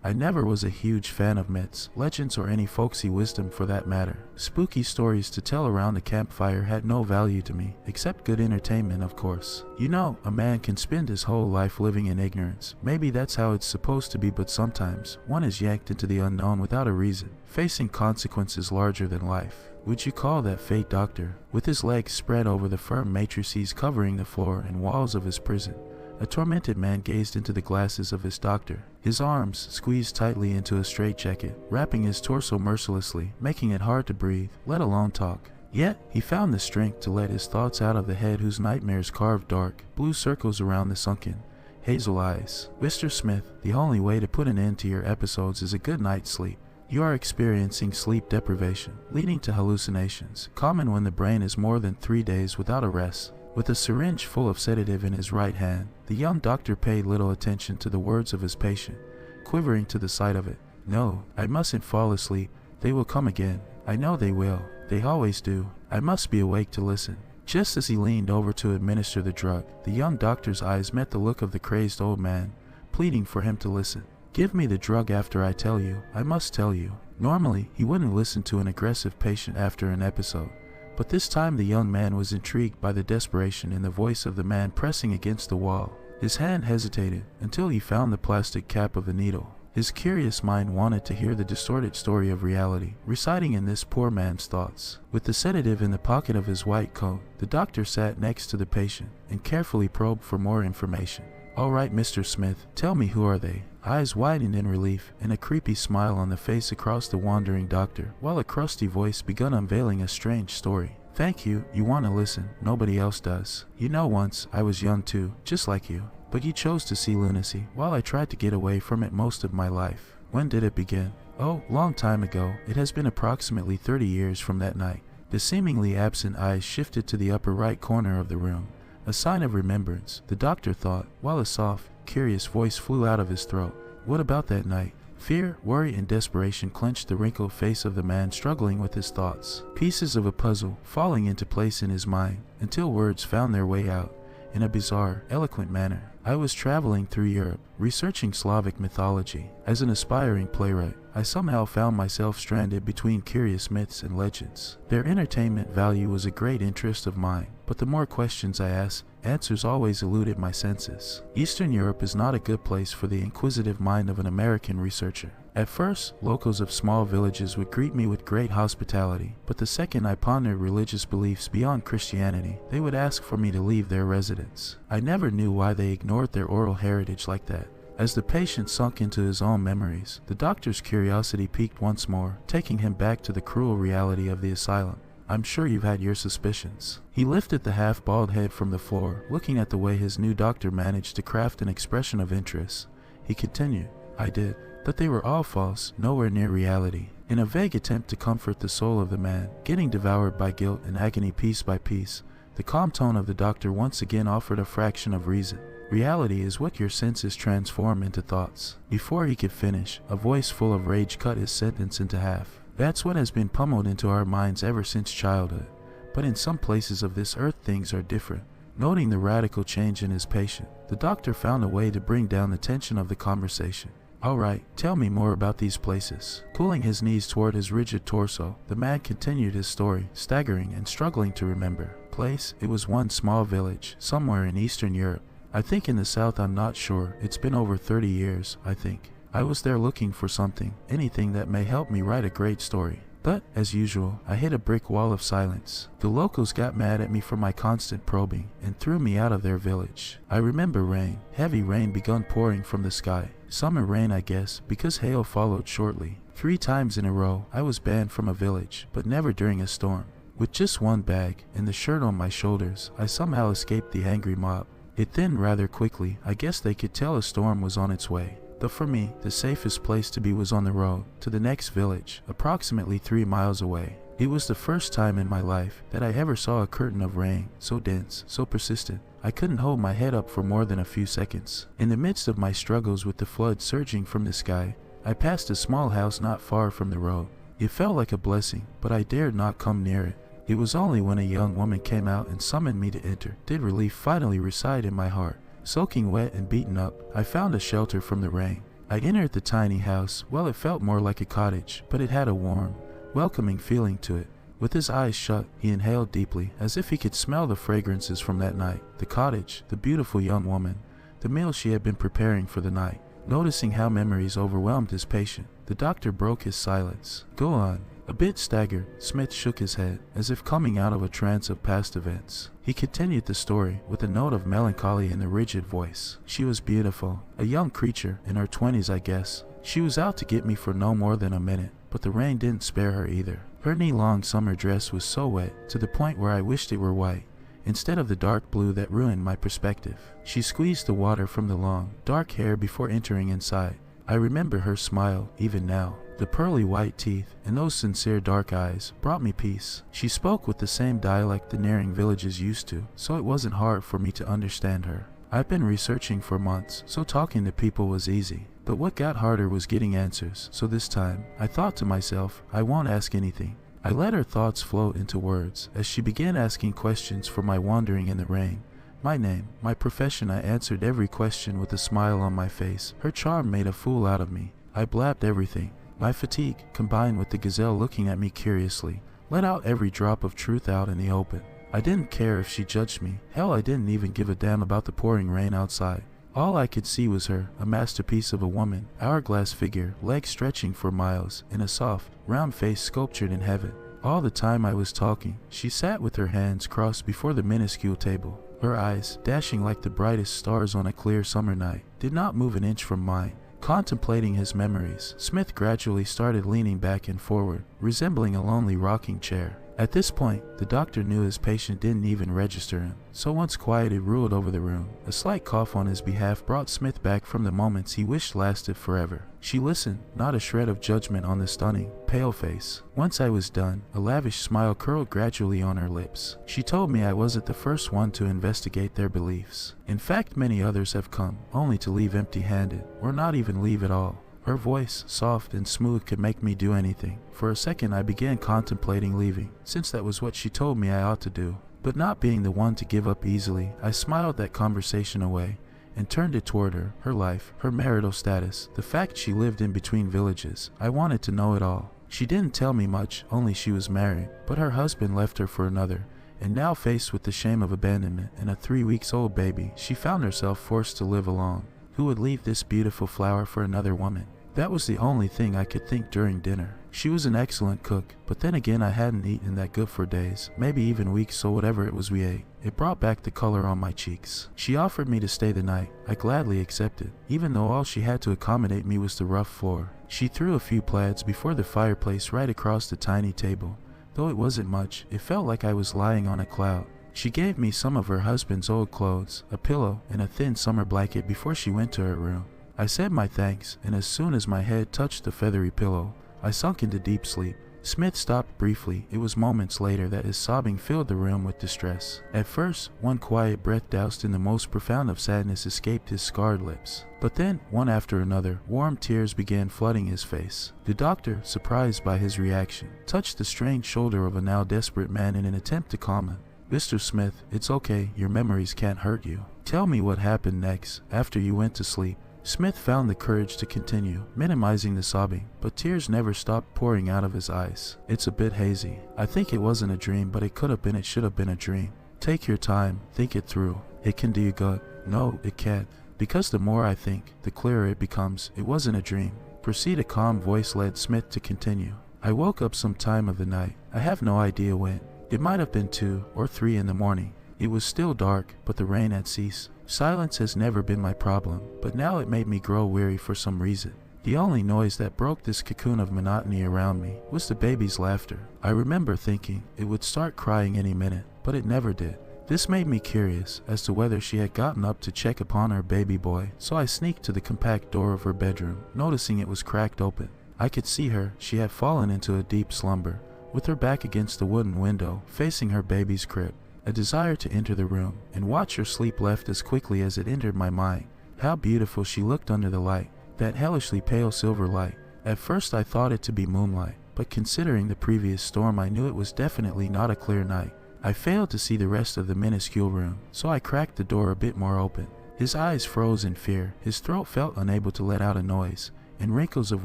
I never was a huge fan of myths, legends, or any folksy wisdom for that matter. Spooky stories to tell around a campfire had no value to me, except good entertainment, of course. You know, a man can spend his whole life living in ignorance. Maybe that's how it's supposed to be, but sometimes one is yanked into the unknown without a reason, facing consequences larger than life. Would you call that fate, Doctor? With his legs spread over the firm matrices covering the floor and walls of his prison, a tormented man gazed into the glasses of his doctor, his arms squeezed tightly into a straitjacket, wrapping his torso mercilessly, making it hard to breathe, let alone talk. Yet, he found the strength to let his thoughts out of the head whose nightmares carved dark, blue circles around the sunken, hazel eyes. Mr. Smith, the only way to put an end to your episodes is a good night's sleep. You are experiencing sleep deprivation, leading to hallucinations, common when the brain is more than 3 days without a rest. With a syringe full of sedative in his right hand, the young doctor paid little attention to the words of his patient, quivering to the sight of it. No, I mustn't fall asleep. They will come again. I know they will. They always do. I must be awake to listen. Just as he leaned over to administer the drug, the young doctor's eyes met the look of the crazed old man, pleading for him to listen. Give me the drug after I tell you. I must tell you. Normally, he wouldn't listen to an aggressive patient after an episode. But this time the young man was intrigued by the desperation in the voice of the man pressing against the wall. His hand hesitated until he found the plastic cap of the needle. His curious mind wanted to hear the distorted story of reality, reciting in this poor man's thoughts. With the sedative in the pocket of his white coat, the doctor sat next to the patient and carefully probed for more information. All right, Mr. Smith, tell me, who are they? Eyes widened in relief and a creepy smile on the face across the wandering doctor, while a crusty voice began unveiling a strange story. Thank you, you want to listen, nobody else does. You know, once I was young too, just like you. But you chose to see lunacy, while I tried to get away from it most of my life. When did it begin? Oh, long time ago. It has been approximately 30 years from that night. The seemingly absent eyes shifted to the upper right corner of the room, a sign of remembrance, the doctor thought, while a soft, curious voice flew out of his throat. What about that night? Fear, worry, and desperation clenched the wrinkled face of the man struggling with his thoughts, pieces of a puzzle falling into place in his mind, until words found their way out, in a bizarre, eloquent manner. I was traveling through Europe, researching Slavic mythology. As an aspiring playwright, I somehow found myself stranded between curious myths and legends. Their entertainment value was a great interest of mine, but the more questions I asked, answers always eluded my senses. Eastern Europe is not a good place for the inquisitive mind of an American researcher. At first, locals of small villages would greet me with great hospitality, but the second I pondered religious beliefs beyond Christianity, they would ask for me to leave their residence. I never knew why they ignored their oral heritage like that. As the patient sunk into his own memories, the doctor's curiosity piqued once more, taking him back to the cruel reality of the asylum. I'm sure you've had your suspicions. He lifted the half-bald head from the floor, looking at the way his new doctor managed to craft an expression of interest. He continued, I did. But they were all false, nowhere near reality. In a vague attempt to comfort the soul of the man, getting devoured by guilt and agony piece by piece, the calm tone of the doctor once again offered a fraction of reason. Reality is what your senses transform into thoughts. Before he could finish, a voice full of rage cut his sentence into half. That's what has been pummeled into our minds ever since childhood. But in some places of this earth things are different. Noting the radical change in his patient, the doctor found a way to bring down the tension of the conversation. All right, tell me more about these places. Pulling his knees toward his rigid torso, the man continued his story, staggering and struggling to remember. Place, it was one small village, somewhere in Eastern Europe. I think in the south, I'm not sure. It's been over 30 years, I think. I was there looking for something, anything that may help me write a great story. But, as usual, I hit a brick wall of silence. The locals got mad at me for my constant probing and threw me out of their village. I remember rain. Heavy rain begun pouring from the sky. Summer rain, I guess, because hail followed shortly. 3 times in a row, I was banned from a village, but never during a storm. With just one bag and the shirt on my shoulders, I somehow escaped the angry mob. It thinned rather quickly. I guess they could tell a storm was on its way. But for me, the safest place to be was on the road to the next village, approximately 3 miles away. It was the first time in my life that I ever saw a curtain of rain, so dense, so persistent. I couldn't hold my head up for more than a few seconds. In the midst of my struggles with the flood surging from the sky, I passed a small house not far from the road. It felt like a blessing, but I dared not come near it. It was only when a young woman came out and summoned me to enter did relief finally reside in my heart. Soaking wet and beaten up, I found a shelter from the rain. I entered the tiny house. Well, it felt more like a cottage, but it had a warm, welcoming feeling to it. With his eyes shut, he inhaled deeply, as if he could smell the fragrances from that night. The cottage, the beautiful young woman, the meal she had been preparing for the night. Noticing how memories overwhelmed his patient, the doctor broke his silence. "Go on." A bit staggered, Smith shook his head, as if coming out of a trance of past events. He continued the story, with a note of melancholy in the rigid voice. "She was beautiful, a young creature, in her 20s I guess. She was out to get me for no more than a minute, but the rain didn't spare her either. Her knee-long summer dress was so wet, to the point where I wished it were white, instead of the dark blue that ruined my perspective. She squeezed the water from the long, dark hair before entering inside. I remember her smile, even now. The pearly white teeth and those sincere dark eyes brought me peace. She spoke with the same dialect the nearing villages used to, so it wasn't hard for me to understand her. I've been researching for months, so talking to people was easy. But what got harder was getting answers, so this time, I thought to myself, I won't ask anything. I let her thoughts float into words, as she began asking questions for my wandering in the rain. My name, my profession. I answered every question with a smile on my face. Her charm made a fool out of me. I blabbed everything. My fatigue, combined with the gazelle looking at me curiously, let out every drop of truth out in the open. I didn't care if she judged me. Hell, I didn't even give a damn about the pouring rain outside. All I could see was her, a masterpiece of a woman, hourglass figure, legs stretching for miles, in a soft, round face sculptured in heaven. All the time I was talking, she sat with her hands crossed before the minuscule table. Her eyes, dashing like the brightest stars on a clear summer night, did not move an inch from mine. Contemplating his memories, Smith gradually started leaning back and forward, resembling a lonely rocking chair. At this point, the doctor knew his patient didn't even register him, so once quiet it ruled over the room. A slight cough on his behalf brought Smith back from the moments he wished lasted forever. She listened, not a shred of judgment on the stunning, pale face. Once I was done, a lavish smile curled gradually on her lips. She told me I wasn't the first one to investigate their beliefs. In fact, many others have come, only to leave empty-handed, or not even leave at all. Her voice, soft and smooth, could make me do anything. For a second I began contemplating leaving, since that was what she told me I ought to do. But not being the one to give up easily, I smiled that conversation away, and turned it toward her, her life, her marital status, the fact she lived in between villages. I wanted to know it all. She didn't tell me much, only she was married, but her husband left her for another, and now faced with the shame of abandonment and a 3-week-old baby, she found herself forced to live alone. Who would leave this beautiful flower for another woman? That was the only thing I could think during dinner. She was an excellent cook, but then again I hadn't eaten that good for days, maybe even weeks, so whatever it was we ate, it brought back the color on my cheeks. She offered me to stay the night. I gladly accepted, even though all she had to accommodate me was the rough floor. She threw a few plaids before the fireplace right across the tiny table. Though it wasn't much, it felt like I was lying on a cloud. She gave me some of her husband's old clothes, a pillow, and a thin summer blanket before she went to her room. I said my thanks, and as soon as my head touched the feathery pillow, I sunk into deep sleep. Smith stopped briefly. It was moments later that his sobbing filled the room with distress. At first, one quiet breath doused in the most profound of sadness escaped his scarred lips. But then, one after another, warm tears began flooding his face. The doctor, surprised by his reaction, touched the strained shoulder of a now desperate man in an attempt to calm him. "Mr. Smith, it's okay. Your memories can't hurt you. Tell me what happened next, after you went to sleep." Smith found the courage to continue, minimizing the sobbing, but tears never stopped pouring out of his eyes. "It's a bit hazy. I think it wasn't a dream, but it could have been, it should have been a dream. Take your time, think it through. It can do you good." "No, it can't. Because the more I think, the clearer it becomes. It wasn't a dream." Proceed, a calm voice led Smith to continue. "I woke up some time of the night. I have no idea when. It might have been 2 or 3 in the morning. It was still dark, but the rain had ceased. Silence has never been my problem, but now it made me grow weary for some reason. The only noise that broke this cocoon of monotony around me was the baby's laughter. I remember thinking it would start crying any minute, but it never did. This made me curious as to whether she had gotten up to check upon her baby boy, so I sneaked to the compact door of her bedroom, noticing it was cracked open. I could see her. She had fallen into a deep slumber, with her back against the wooden window, facing her baby's crib. A desire to enter the room and watch her sleep left as quickly as it entered my mind. How beautiful she looked under the light, that hellishly pale silver light. At first I thought it to be moonlight, but considering the previous storm I knew it was definitely not a clear night. I failed to see the rest of the minuscule room, so I cracked the door a bit more open. His eyes froze in fear, his throat felt unable to let out a noise, and wrinkles of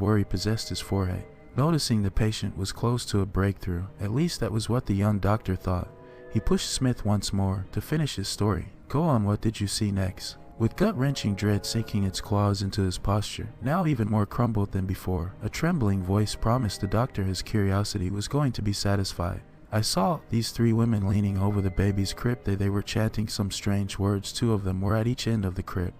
worry possessed his forehead. Noticing the patient was close to a breakthrough, at least that was what the young doctor thought, he pushed Smith once more to finish his story. Go on, what did you see next? With gut-wrenching dread sinking its claws into his posture, now even more crumbled than before, a trembling voice promised the doctor his curiosity was going to be satisfied. I saw these 3 women leaning over the baby's crib. They were chanting some strange words. 2 of them were at each end of the crib,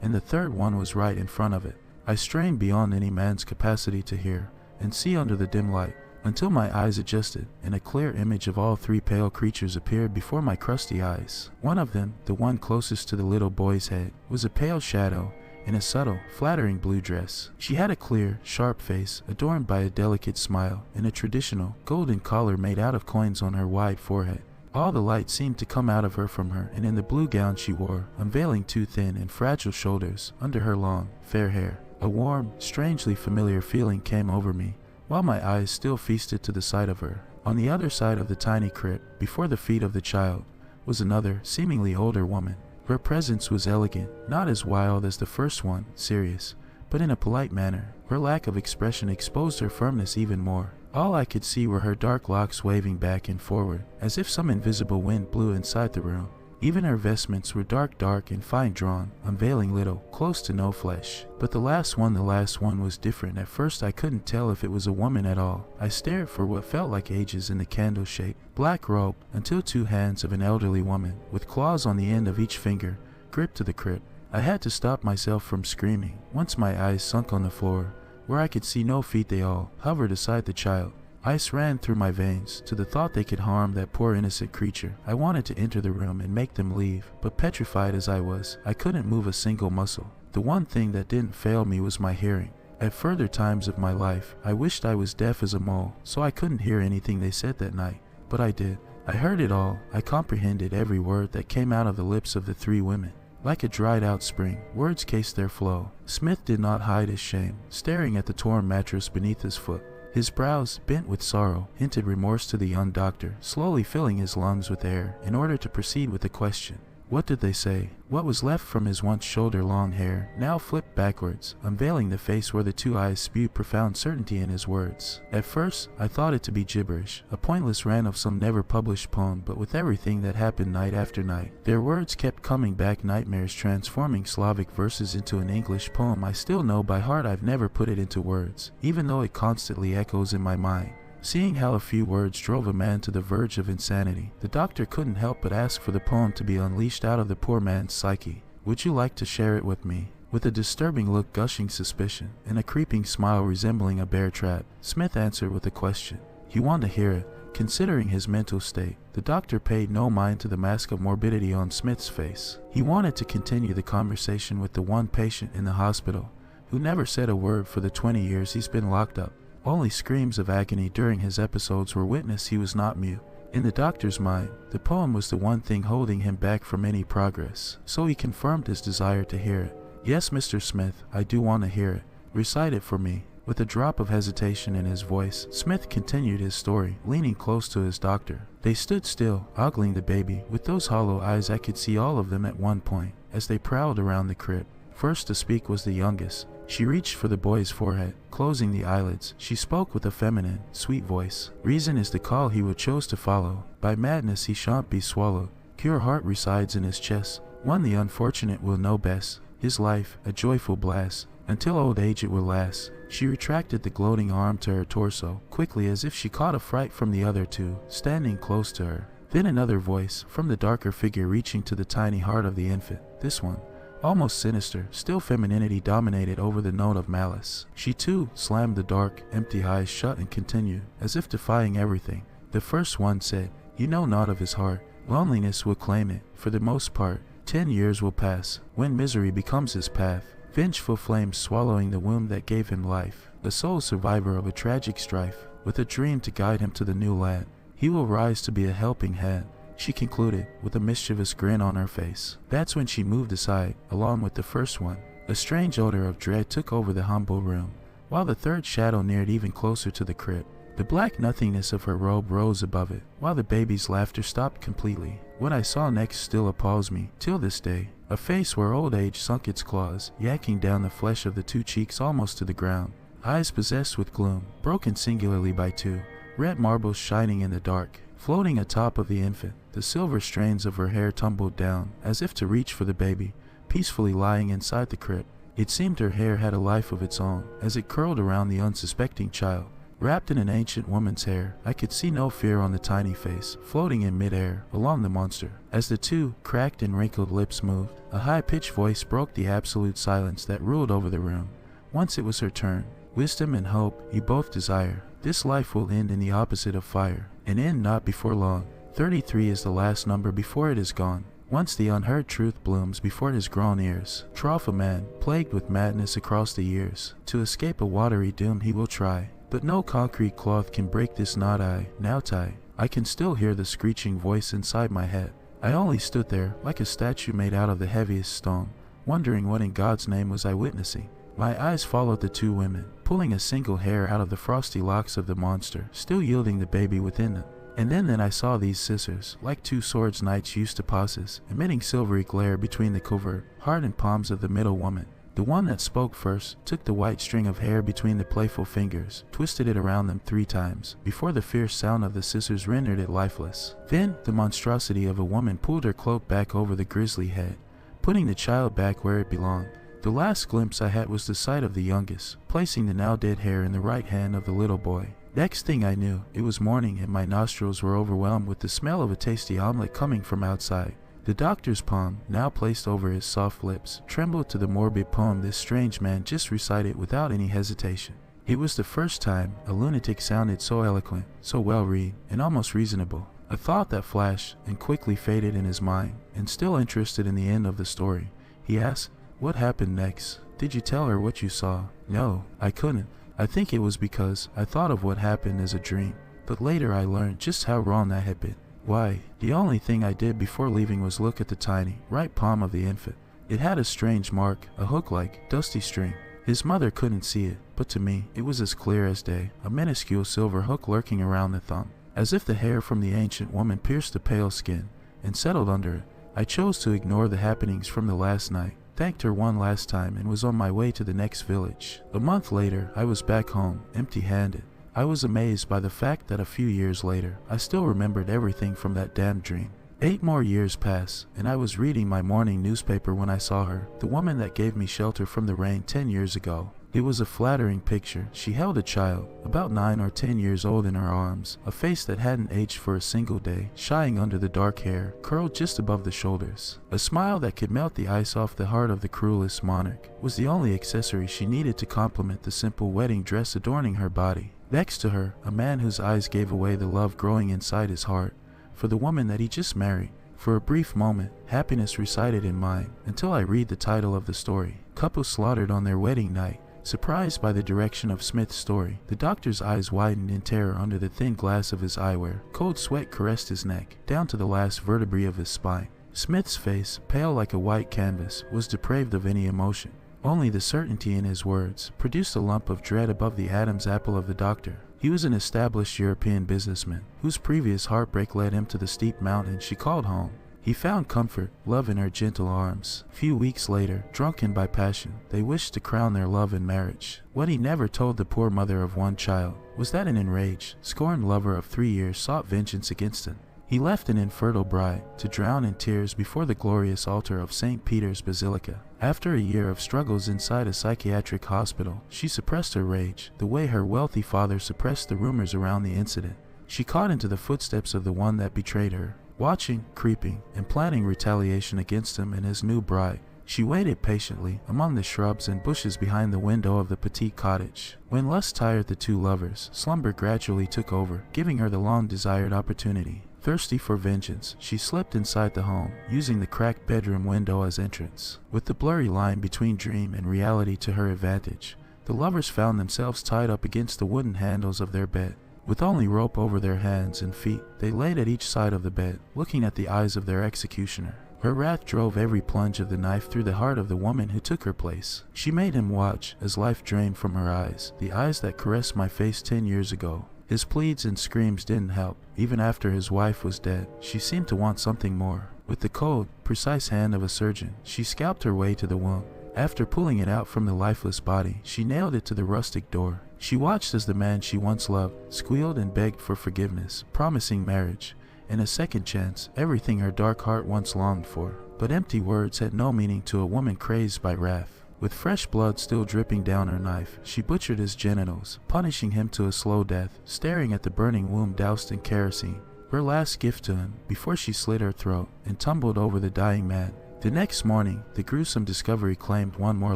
and the 3rd one was right in front of it. I strained beyond any man's capacity to hear and see under the dim light, until my eyes adjusted, and a clear image of all 3 pale creatures appeared before my crusty eyes. One of them, the one closest to the little boy's head, was a pale shadow in a subtle, flattering blue dress. She had a clear, sharp face, adorned by a delicate smile, and a traditional, golden collar made out of coins on her wide forehead. All the light seemed to come out of her from her, and in the blue gown she wore, unveiling 2 thin and fragile shoulders under her long, fair hair. A warm, strangely familiar feeling came over me, while my eyes still feasted to the sight of her. On the other side of the tiny crib, before the feet of the child, was another, seemingly older woman. Her presence was elegant, not as wild as the first one, serious, but in a polite manner. Her lack of expression exposed her firmness even more. All I could see were her dark locks waving back and forward, as if some invisible wind blew inside the room. Even her vestments were dark and fine drawn, unveiling little, close to no flesh. But the last one was different. At first I couldn't tell if it was a woman at all. I stared for what felt like ages in the candle-shaped, black robe, until 2 hands of an elderly woman, with claws on the end of each finger, gripped to the crib. I had to stop myself from screaming. Once my eyes sunk on the floor, where I could see no feet, they all hovered aside the child. Ice ran through my veins to the thought they could harm that poor innocent creature. I wanted to enter the room and make them leave, but petrified as I was, I couldn't move a single muscle. The one thing that didn't fail me was my hearing. At further times of my life, I wished I was deaf as a mole, so I couldn't hear anything they said that night. But I did. I heard it all. I comprehended every word that came out of the lips of the 3 women. Like a dried-out spring, words cased their flow. Smith did not hide his shame, staring at the torn mattress beneath his foot. His brows, bent with sorrow, hinted remorse to the young doctor, slowly filling his lungs with air in order to proceed with the question. What did they say? What was left from his once shoulder-long hair now flipped backwards, unveiling the face where the 2 eyes spewed profound certainty in his words. At first, I thought it to be gibberish, a pointless rant of some never-published poem, but with everything that happened night after night, their words kept coming back, nightmares transforming Slavic verses into an English poem I still know by heart. I've never put it into words, even though it constantly echoes in my mind. Seeing how a few words drove a man to the verge of insanity, the doctor couldn't help but ask for the poem to be unleashed out of the poor man's psyche. Would you like to share it with me? With a disturbing look gushing suspicion, and a creeping smile resembling a bear trap, Smith answered with a question. You want to hear it? Considering his mental state, the doctor paid no mind to the mask of morbidity on Smith's face. He wanted to continue the conversation with the one patient in the hospital, who never said a word for the 20 years he's been locked up. Only screams of agony during his episodes were witness. He was not mute. In the doctor's mind, the poem was the one thing holding him back from any progress, so he confirmed his desire to hear it. Yes, Mr. Smith, I do want to hear it. Recite it for me. With a drop of hesitation in his voice, Smith continued his story, leaning close to his doctor. They stood still, ogling the baby. With those hollow eyes, I could see all of them at one point, as they prowled around the crib. First to speak was the youngest. She reached for the boy's forehead, closing the eyelids. She spoke with a feminine, sweet voice. Reason is the call he would chose to follow. By madness he shan't be swallowed. Pure heart resides in his chest. One the unfortunate will know best. His life, a joyful blast. Until old age it will last. She retracted the gloating arm to her torso, quickly as if she caught a fright from the other 2, standing close to her. Then another voice, from the darker figure reaching to the tiny heart of the infant. This one, almost sinister, still femininity dominated over the note of malice. She too slammed the dark, empty eyes shut and continued, as if defying everything. The first one said, You know naught of his heart. Loneliness will claim it, for the most part. 10 years will pass, when misery becomes his path. Vengeful flames swallowing the womb that gave him life. The sole survivor of a tragic strife, with a dream to guide him to the new land. He will rise to be a helping hand, she concluded, with a mischievous grin on her face. That's when she moved aside, along with the first one. A strange odor of dread took over the humble room, while the 3rd shadow neared even closer to the crib. The black nothingness of her robe rose above it, while the baby's laughter stopped completely. What I saw next still appalls me, till this day. A face where old age sunk its claws, yanking down the flesh of the two cheeks almost to the ground. Eyes possessed with gloom, broken singularly by two. Red marbles shining in the dark. Floating atop of the infant, the silver strands of her hair tumbled down, as if to reach for the baby, peacefully lying inside the crib. It seemed her hair had a life of its own, as it curled around the unsuspecting child. Wrapped in an ancient woman's hair, I could see no fear on the tiny face, floating in midair, along the monster. As the two cracked and wrinkled lips moved, a high-pitched voice broke the absolute silence that ruled over the room. Once it was her turn. Wisdom and hope you both desire. This life will end in the opposite of fire, and end not before long. 33 is the last number before it is gone. Once the unheard truth blooms before it has grown ears. Trough a man, plagued with madness across the years. To escape a watery doom he will try, but no concrete cloth can break this knot I now tie. I can still hear the screeching voice inside my head. I only stood there, like a statue made out of the heaviest stone, wondering what in God's name was I witnessing. My eyes followed the two women, pulling a single hair out of the frosty locks of the monster, still yielding the baby within them. And then I saw these scissors, like two swords knights used to possess, emitting silvery glare between the covert, hardened palms of the middle woman. The one that spoke first took the white string of hair between the playful fingers, twisted it around them 3 times, before the fierce sound of the scissors rendered it lifeless. Then the monstrosity of a woman pulled her cloak back over the grisly head, putting the child back where it belonged. The last glimpse I had was the sight of the youngest, placing the now dead hair in the right hand of the little boy. Next thing I knew, it was morning and my nostrils were overwhelmed with the smell of a tasty omelet coming from outside. The doctor's palm, now placed over his soft lips, trembled to the morbid poem this strange man just recited without any hesitation. It was the first time a lunatic sounded so eloquent, so well-read, and almost reasonable. A thought that flashed and quickly faded in his mind, and still interested in the end of the story. He asked, "What happened next? Did you tell her what you saw?" "No, I couldn't. I think it was because I thought of what happened as a dream. But later I learned just how wrong that had been. Why, the only thing I did before leaving was look at the tiny, right palm of the infant. It had a strange mark, a hook-like, dusty string. His mother couldn't see it, but to me, it was as clear as day, a minuscule silver hook lurking around the thumb. As if the hair from the ancient woman pierced the pale skin and settled under it. I chose to ignore the happenings from the last night, thanked her one last time, and was on my way to the next village. A month later, I was back home, empty-handed. I was amazed by the fact that a few years later, I still remembered everything from that damn dream. 8 more years passed, and I was reading my morning newspaper when I saw her, the woman that gave me shelter from the rain 10 years ago. It was a flattering picture. She held a child, about 9 or 10 years old, in her arms, a face that hadn't aged for a single day, shying under the dark hair, curled just above the shoulders. A smile that could melt the ice off the heart of the cruelest monarch was the only accessory she needed to complement the simple wedding dress adorning her body. Next to her, a man whose eyes gave away the love growing inside his heart for the woman that he just married. For a brief moment, happiness resided in mine, until I read the title of the story. Couple slaughtered on their wedding night. Surprised by the direction of Smith's story, the doctor's eyes widened in terror under the thin glass of his eyewear. Cold sweat caressed his neck, down to the last vertebrae of his spine. Smith's face, pale like a white canvas, was depraved of any emotion. Only the certainty in his words produced a lump of dread above the Adam's apple of the doctor. He was an established European businessman, whose previous heartbreak led him to the steep mountain she called home. He found comfort, love in her gentle arms. Few weeks later, drunken by passion, they wished to crown their love in marriage. What he never told the poor mother of one child was that an enraged, scorned lover of 3 years sought vengeance against him. He left an infertile bride to drown in tears before the glorious altar of St. Peter's Basilica. After a year of struggles inside a psychiatric hospital, she suppressed her rage, the way her wealthy father suppressed the rumors around the incident. She caught into the footsteps of the one that betrayed her, watching, creeping, and planning retaliation against him and his new bride. She waited patiently among the shrubs and bushes behind the window of the petite cottage. When lust tired the two lovers, slumber gradually took over, giving her the long-desired opportunity. Thirsty for vengeance, she slipped inside the home, using the cracked bedroom window as entrance. With the blurry line between dream and reality to her advantage, the lovers found themselves tied up against the wooden handles of their bed. With only rope over their hands and feet, they laid at each side of the bed, looking at the eyes of their executioner. Her wrath drove every plunge of the knife through the heart of the woman who took her place. She made him watch as life drained from her eyes, the eyes that caressed my face 10 years ago. His pleads and screams didn't help. Even after his wife was dead, she seemed to want something more. With the cold, precise hand of a surgeon, she scalped her way to the wound. After pulling it out from the lifeless body, she nailed it to the rustic door. She watched as the man she once loved squealed and begged for forgiveness, promising marriage and a second chance, everything her dark heart once longed for. But empty words had no meaning to a woman crazed by wrath. With fresh blood still dripping down her knife, she butchered his genitals, punishing him to a slow death, staring at the burning womb doused in kerosene, her last gift to him, before she slit her throat and tumbled over the dying man. The next morning, the gruesome discovery claimed one more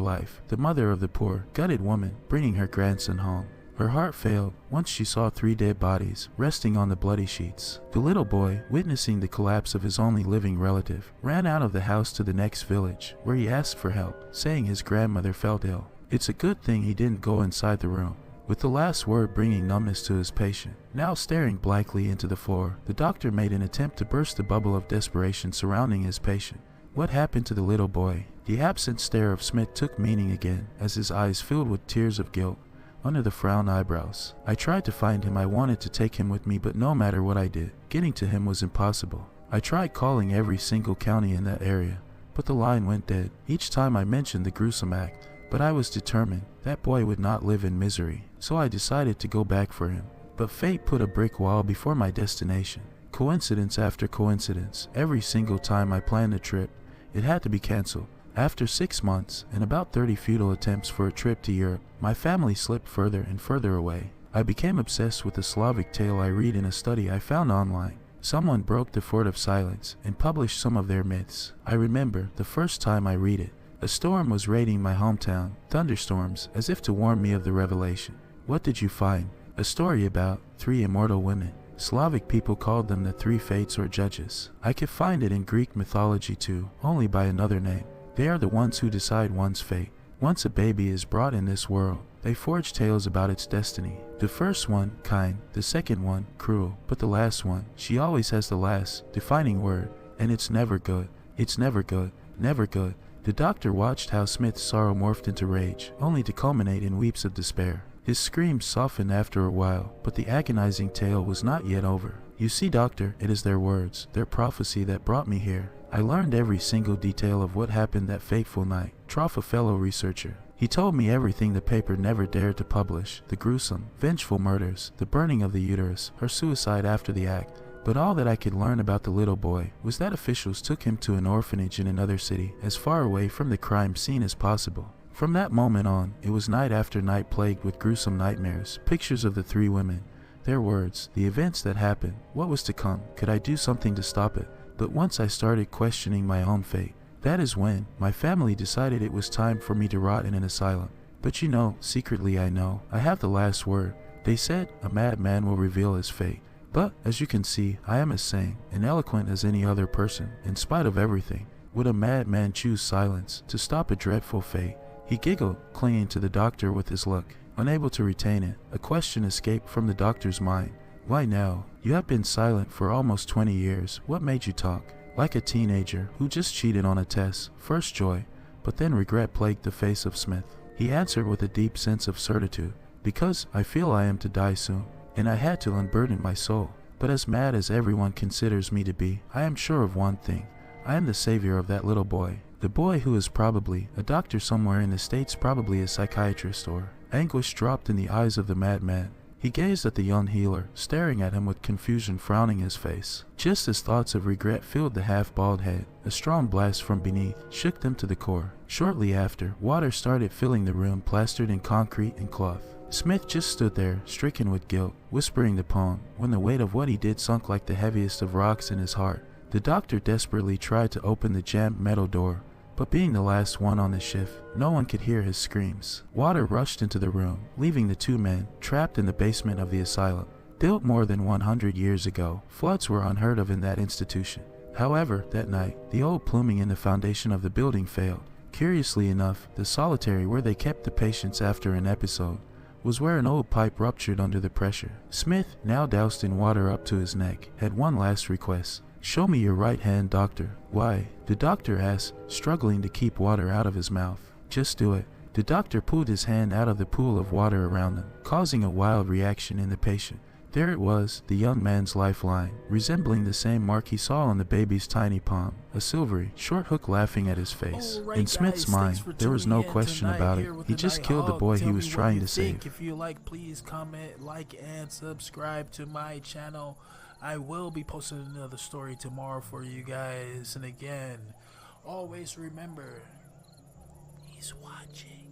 life, the mother of the poor, gutted woman, bringing her grandson home. Her heart failed once she saw 3 dead bodies resting on the bloody sheets. The little boy, witnessing the collapse of his only living relative, ran out of the house to the next village, where he asked for help, saying his grandmother felt ill. It's a good thing he didn't go inside the room. With the last word bringing numbness to his patient, now staring blankly into the floor, the doctor made an attempt to burst the bubble of desperation surrounding his patient. What happened to the little boy? The absent stare of Smith took meaning again, as his eyes filled with tears of guilt under the frown eyebrows. I tried to find him. I wanted to take him with me, but no matter what I did, getting to him was impossible. I tried calling every single county in that area, but the line went dead each time I mentioned the gruesome act. But I was determined that boy would not live in misery, so I decided to go back for him. But fate put a brick wall before my destination. Coincidence after coincidence, every single time I planned a trip, it had to be canceled. After 6 months and about 30 futile attempts for a trip to Europe, my family slipped further and further away. I became obsessed with the Slavic tale I read in a study I found online. Someone broke the fort of silence and published some of their myths. I remember the first time I read it. A storm was raiding my hometown, thunderstorms, as if to warn me of the revelation. What did you find? A story about 3 immortal women. Slavic people called them the 3 fates or judges. I could find it in Greek mythology too, only by another name. They are the ones who decide one's fate. Once a baby is brought in this world, they forge tales about its destiny. The first one, kind, the second one, cruel, but the last one, she always has the last, defining word, and it's never good. It's never good, never good. The doctor watched how Smith's sorrow morphed into rage, only to culminate in weeps of despair. His screams softened after a while, but the agonizing tale was not yet over. You see, doctor, it is their words, their prophecy that brought me here. I learned every single detail of what happened that fateful night. Trough, a fellow researcher. He told me everything the paper never dared to publish, the gruesome, vengeful murders, the burning of the uterus, her suicide after the act. But all that I could learn about the little boy was that officials took him to an orphanage in another city, as far away from the crime scene as possible. From that moment on, it was night after night plagued with gruesome nightmares, pictures of the 3 women, their words, the events that happened, what was to come. Could I do something to stop it? But once I started questioning my own fate, that is when my family decided it was time for me to rot in an asylum. But you know, secretly I know, I have the last word. They said a madman will reveal his fate. But, as you can see, I am as sane and eloquent as any other person, in spite of everything. Would a madman choose silence to stop a dreadful fate? He giggled, clinging to the doctor with his look, unable to retain it. A question escaped from the doctor's mind. Why now? You have been silent for almost 20 years. What made you talk? Like a teenager who just cheated on a test. First joy, but then regret plagued the face of Smith. He answered with a deep sense of certitude. Because I feel I am to die soon, and I had to unburden my soul. But as mad as everyone considers me to be, I am sure of one thing. I am the savior of that little boy. The boy who is probably a doctor somewhere in the States, probably a psychiatrist or... Anguish dropped in the eyes of the madman. He gazed at the young healer, staring at him with confusion frowning his face. Just as thoughts of regret filled the half-bald head, a strong blast from beneath shook them to the core. Shortly after, water started filling the room plastered in concrete and cloth. Smith just stood there, stricken with guilt, whispering the poem, when the weight of what he did sunk like the heaviest of rocks in his heart. The doctor desperately tried to open the jammed metal door, but being the last one on the shift, no one could hear his screams. Water rushed into the room, leaving the 2 men trapped in the basement of the asylum. Built more than 100 years ago, floods were unheard of in that institution. However, that night, the old plumbing in the foundation of the building failed. Curiously enough, the solitary where they kept the patients after an episode was where an old pipe ruptured under the pressure. Smith, now doused in water up to his neck, had one last request. Show me your right hand, doctor. Why? The doctor asked, struggling to keep water out of his mouth. Just do it. The doctor pulled his hand out of the pool of water around them, causing a wild reaction in the patient. There it was, the young man's lifeline, resembling the same mark he saw on the baby's tiny palm, a silvery, short hook laughing at his face. In Smith's mind, there was no question about it. He just killed the boy he was trying to save. If you like, please comment, like, and subscribe to my channel. I will be posting another story tomorrow for you guys. And again, always remember, he's watching.